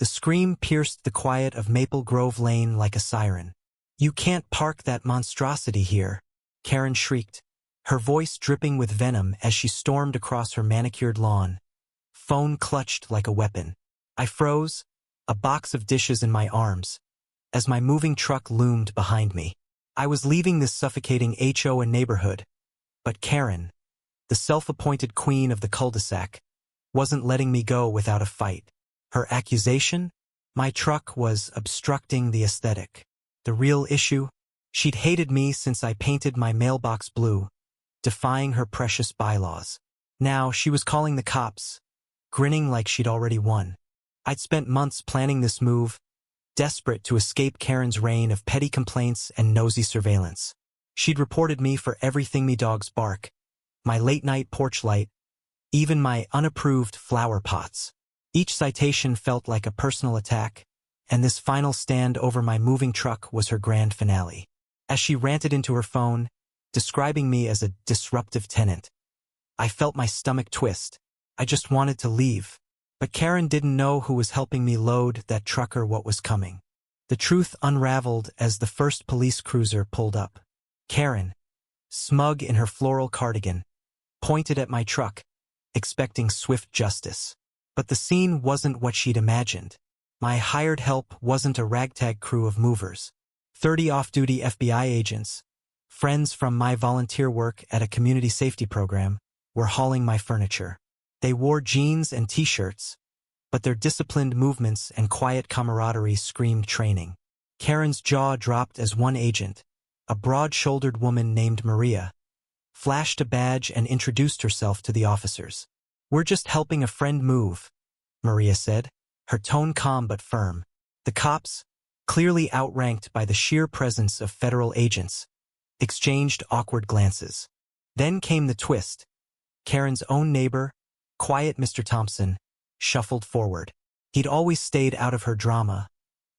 The scream pierced the quiet of Maple Grove Lane like a siren. "You can't park that monstrosity here," Karen shrieked, her voice dripping with venom as she stormed across her manicured lawn. Phone clutched like a weapon. I froze, a box of dishes in my arms, as my moving truck loomed behind me. I was leaving this suffocating HOA neighborhood, but Karen, the self-appointed queen of the cul-de-sac, wasn't letting me go without a fight. Her accusation? My truck was obstructing the aesthetic. The real issue? She'd hated me since I painted my mailbox blue, defying her precious bylaws. Now she was calling the cops, grinning like she'd already won. I'd spent months planning this move, desperate to escape Karen's reign of petty complaints and nosy surveillance. She'd reported me for everything me dogs bark, my late-night porch light, even my unapproved flower pots. Each citation felt like a personal attack, and this final stand over my moving truck was her grand finale. As she ranted into her phone, describing me as a disruptive tenant, I felt my stomach twist. I just wanted to leave. But Karen didn't know who was helping me load that trucker what was coming. The truth unraveled as the first police cruiser pulled up. Karen, smug in her floral cardigan, pointed at my truck, expecting swift justice. But the scene wasn't what she'd imagined. My hired help wasn't a ragtag crew of movers. 30 off-duty FBI agents, friends from my volunteer work at a community safety program, were hauling my furniture. They wore jeans and t-shirts, but their disciplined movements and quiet camaraderie screamed training. Karen's jaw dropped as one agent, a broad-shouldered woman named Maria, flashed a badge and introduced herself to the officers. "We're just helping a friend move," Maria said, her tone calm but firm. The cops, clearly outranked by the sheer presence of federal agents, exchanged awkward glances. Then came the twist. Karen's own neighbor, quiet Mr. Thompson, shuffled forward. He'd always stayed out of her drama,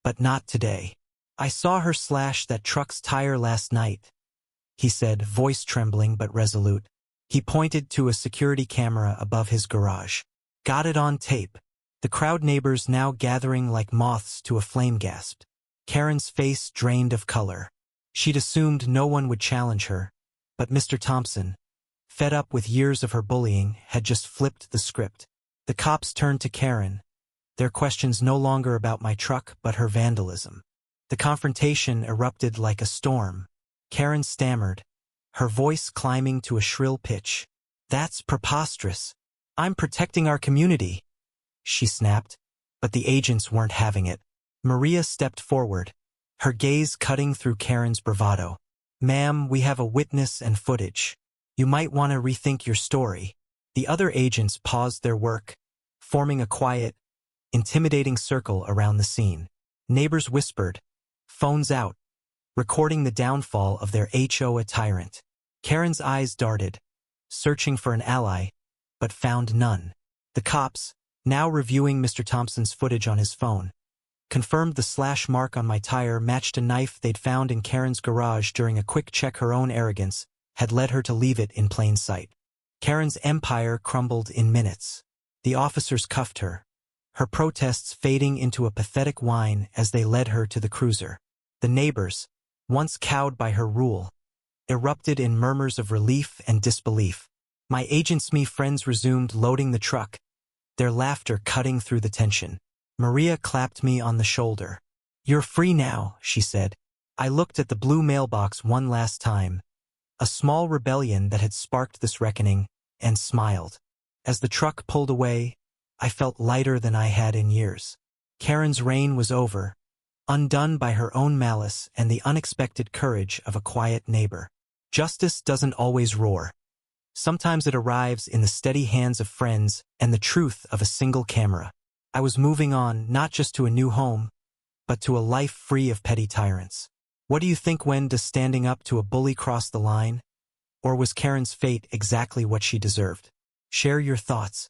but not today. "I saw her slash that truck's tire last night," he said, voice trembling but resolute. He pointed to a security camera above his garage. "Got it on tape." The crowd neighbors now gathering like moths to a flame gasped. Karen's face drained of color. She'd assumed no one would challenge her, but Mr. Thompson, fed up with years of her bullying, had just flipped the script. The cops turned to Karen, their questions no longer about my truck but her vandalism. The confrontation erupted like a storm. Karen stammered, her voice climbing to a shrill pitch. "That's preposterous. I'm protecting our community," she snapped, but the agents weren't having it. Maria stepped forward, her gaze cutting through Karen's bravado. "Ma'am, we have a witness and footage. You might want to rethink your story." The other agents paused their work, forming a quiet, intimidating circle around the scene. Neighbors whispered, phones out, recording the downfall of their HOA tyrant. Karen's eyes darted, searching for an ally, but found none. The cops, now reviewing Mr. Thompson's footage on his phone, confirmed the slash mark on my tire matched a knife they'd found in Karen's garage during a quick check. Her own arrogance had led her to leave it in plain sight. Karen's empire crumbled in minutes. The officers cuffed her, her protests fading into a pathetic whine as they led her to the cruiser. The neighbors, once cowed by her rule, erupted in murmurs of relief and disbelief. My agents' friends resumed loading the truck, their laughter cutting through the tension. Maria clapped me on the shoulder. "You're free now," she said. I looked at the blue mailbox one last time, a small rebellion that had sparked this reckoning, and smiled. As the truck pulled away, I felt lighter than I had in years. Karen's reign was over, undone by her own malice and the unexpected courage of a quiet neighbor. Justice doesn't always roar. Sometimes it arrives in the steady hands of friends and the truth of a single camera. I was moving on, not just to a new home, but to a life free of petty tyrants. What do you think? When does standing up to a bully cross the line? Or was Karen's fate exactly what she deserved? Share your thoughts.